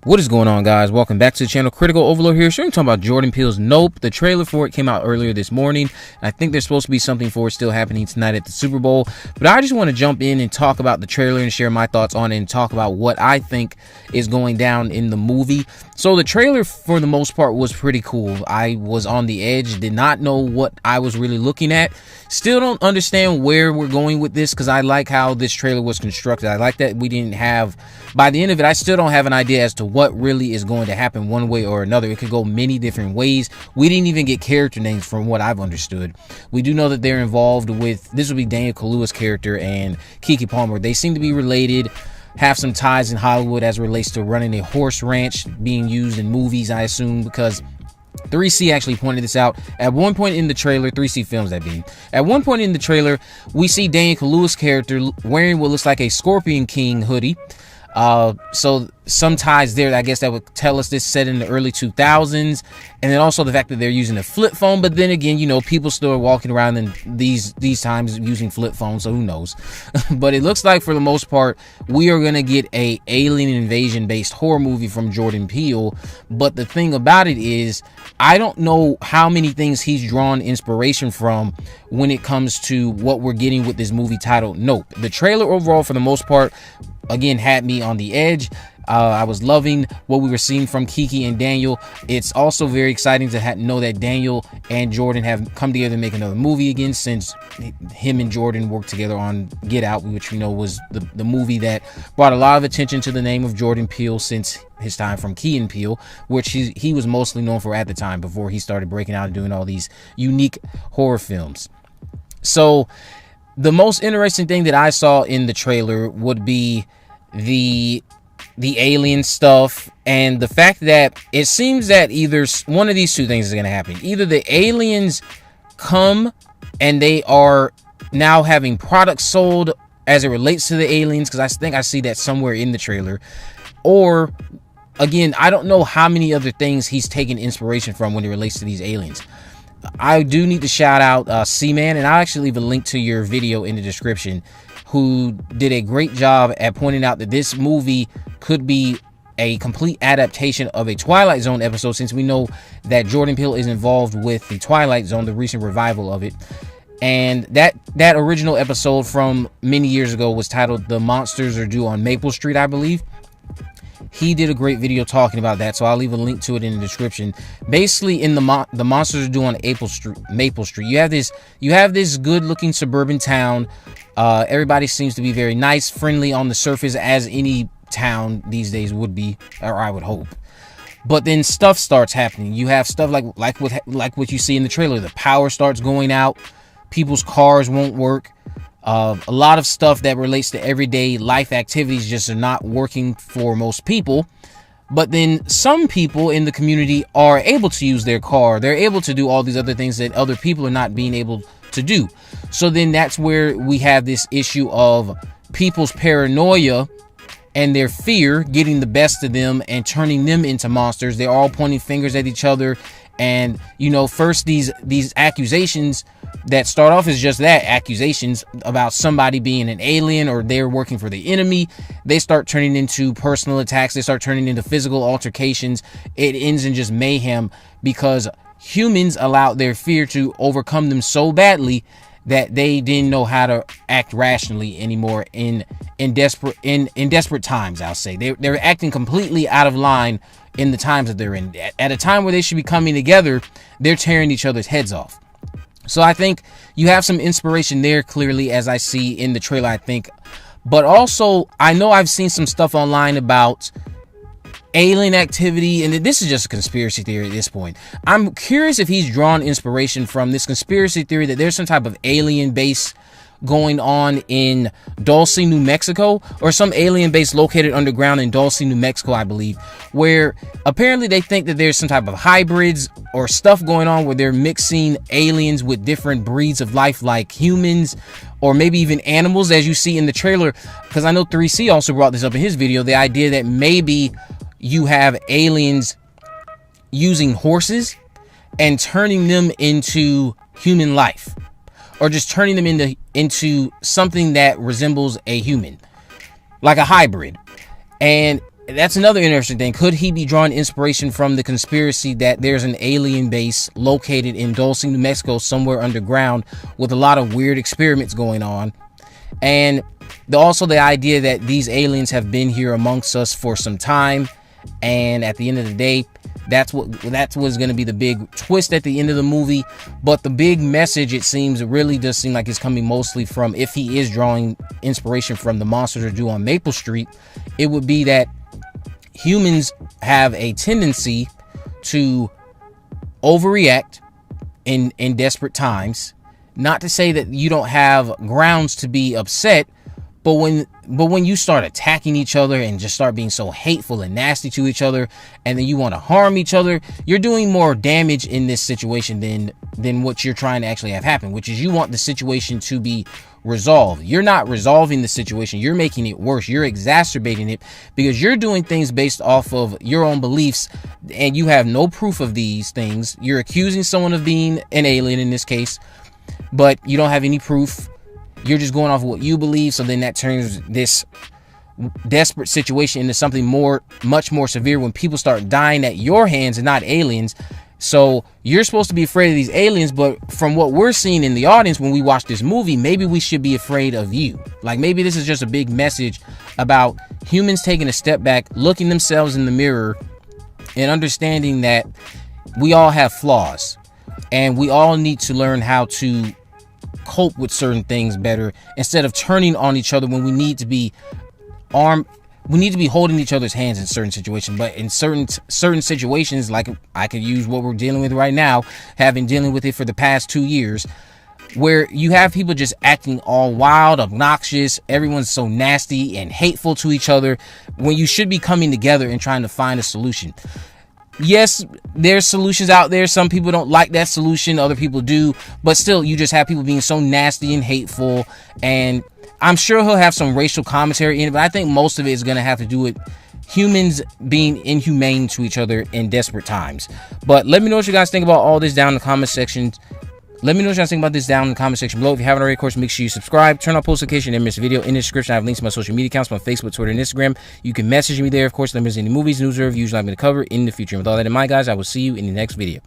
What is going on, guys? Welcome back to the channel. Critical Overload here. Sure, I'm talking about Jordan Peele's Nope. The trailer for it came out earlier this morning. I think there's supposed to be something for it still happening tonight at the Super Bowl. But I just want to jump in and talk about the trailer and share my thoughts on it and talk about what I think is going down in the movie. So the trailer, for the most part, was pretty cool. I was on the edge, did not know what I was really looking at. Still don't understand where we're going with this because I like how this trailer was constructed. I like that we didn't have, by the end of it, I still don't have an idea as to what really is going to happen one way or another. It could go many different ways. We didn't even get character names from what I've understood. We do know that they're involved with, this would be Daniel Kaluuya's character and Keke Palmer. They seem to be related, have some ties in Hollywood as it relates to running a horse ranch being used in movies, I assume, because 3C actually pointed this out. At one point in the trailer, 3C Films that being, at one point in the trailer, we see Daniel Kaluuya's character wearing what looks like a Scorpion King hoodie. So some ties there, I guess, that would tell us this set in the early 2000s, and then also the fact that they're using a flip phone. But then again, you know, people still are walking around in these times using flip phones, so who knows. But it looks like for the most part we are gonna get a alien invasion based horror movie from Jordan Peele. But the thing about it is, I don't know how many things he's drawn inspiration from when it comes to what we're getting with this movie titled Nope. The trailer overall, for the most part, again, had me on the edge. I was loving what we were seeing from Keke and Daniel. It's also very exciting to know that Daniel and Jordan have come together to make another movie again, since him and Jordan worked together on Get Out, which we know was the movie that brought a lot of attention to the name of Jordan Peele since his time from Key and Peele, which he was mostly known for at the time before he started breaking out and doing all these unique horror films. So the most interesting thing that I saw in the trailer would be the alien stuff, and the fact that it seems that either one of these two things is going to happen. Either the aliens come and they are now having products sold as it relates to the aliens, because I think I see that somewhere in the trailer, or again, I don't know how many other things he's taking inspiration from when it relates to these aliens. I do need to shout out C-Man, and I'll actually leave a link to your video in the description, who did a great job at pointing out that this movie could be a complete adaptation of a Twilight Zone episode, since we know that Jordan Peele is involved with the Twilight Zone, the recent revival of it. And that original episode from many years ago was titled The Monsters Are Due on Maple Street, I believe. He did a great video talking about that, so I'll leave a link to it in the description. Basically, in the Monsters Are Due on Maple Street, you have this good-looking suburban town. Everybody seems to be very nice, friendly on the surface, as any town these days would be, or I would hope. But then stuff starts happening. You have stuff like what you see in the trailer. The power starts going out. People's cars won't work. A lot of stuff that relates to everyday life activities just are not working for most people. But then some people in the community are able to use their car. They're able to do all these other things that other people are not being able to do. So then that's where we have this issue of people's paranoia and their fear getting the best of them and turning them into monsters. They're all pointing fingers at each other. And, you know, first these accusations that start off as just that, accusations about somebody being an alien or they're working for the enemy, they start turning into personal attacks. They start turning into physical altercations. It ends in just mayhem because humans allowed their fear to overcome them so badly that they didn't know how to act rationally anymore in desperate times. I'll say they're acting completely out of line in the times that they're in. At a time where they should be coming together, they're tearing each other's heads off. So I think you have some inspiration there, clearly, as I see in the trailer, I think. But also, I know I've seen some stuff online about alien activity, and this is just a conspiracy theory at this point. I'm curious if he's drawn inspiration from this conspiracy theory that there's some type of alien base going on in Dulce, New Mexico, or some alien base located underground in Dulce, New Mexico, I believe, where apparently they think that there's some type of hybrids or stuff going on where they're mixing aliens with different breeds of life, like humans or maybe even animals, as you see in the trailer. Because I know 3C also brought this up in his video, the idea that maybe you have aliens using horses and turning them into human life, or just turning them into something that resembles a human, like a hybrid. And that's another interesting thing. Could he be drawing inspiration from the conspiracy that there's an alien base located in Dulce, New Mexico, somewhere underground, with a lot of weird experiments going on? And also the idea that these aliens have been here amongst us for some time, and at the end of the day, that's what's going to be the big twist at the end of the movie. But the big message, it seems, really does seem like it's coming mostly from, if he is drawing inspiration from the monsters that do on Maple Street, it would be that humans have a tendency to overreact in desperate times. Not to say that you don't have grounds to be upset, but when you start attacking each other and just start being so hateful and nasty to each other, and then you want to harm each other, you're doing more damage in this situation than what you're trying to actually have happen, which is you want the situation to be resolved. You're not resolving the situation. You're making it worse. You're exacerbating it because you're doing things based off of your own beliefs, and you have no proof of these things. You're accusing someone of being an alien in this case, but you don't have any proof. You're just going off of what you believe. So then that turns this desperate situation into something much more severe when people start dying at your hands and not aliens. So you're supposed to be afraid of these aliens, but from what we're seeing in the audience when we watch this movie, maybe we should be afraid of you. Like, maybe this is just a big message about humans taking a step back, looking themselves in the mirror, and understanding that we all have flaws, and we all need to learn how to cope with certain things better instead of turning on each other when we need to be armed. We need to be holding each other's hands in certain situations, but in certain situations, like I could use what we're dealing with right now, having dealing with it for the past 2 years, where you have people just acting all wild, obnoxious, everyone's so nasty and hateful to each other, when you should be coming together and trying to find a solution. Yes, there's solutions out there. Some people don't like that solution, other people do, but still, you just have people being so nasty and hateful. And I'm sure he'll have some racial commentary in it, but I think most of it is going to have to do with humans being inhumane to each other in desperate times. But let me know what you guys think about all this down in the comment section. Let me know what you guys think about this down in the comment section below. If you haven't already, of course, make sure you subscribe, turn on post notifications, and miss a video. In the description, I have links to my social media accounts, my Facebook, Twitter, and Instagram. You can message me there, of course. Let me know any movies, news, or reviews you'd like me to cover in the future. And with all that in mind, guys, I will see you in the next video.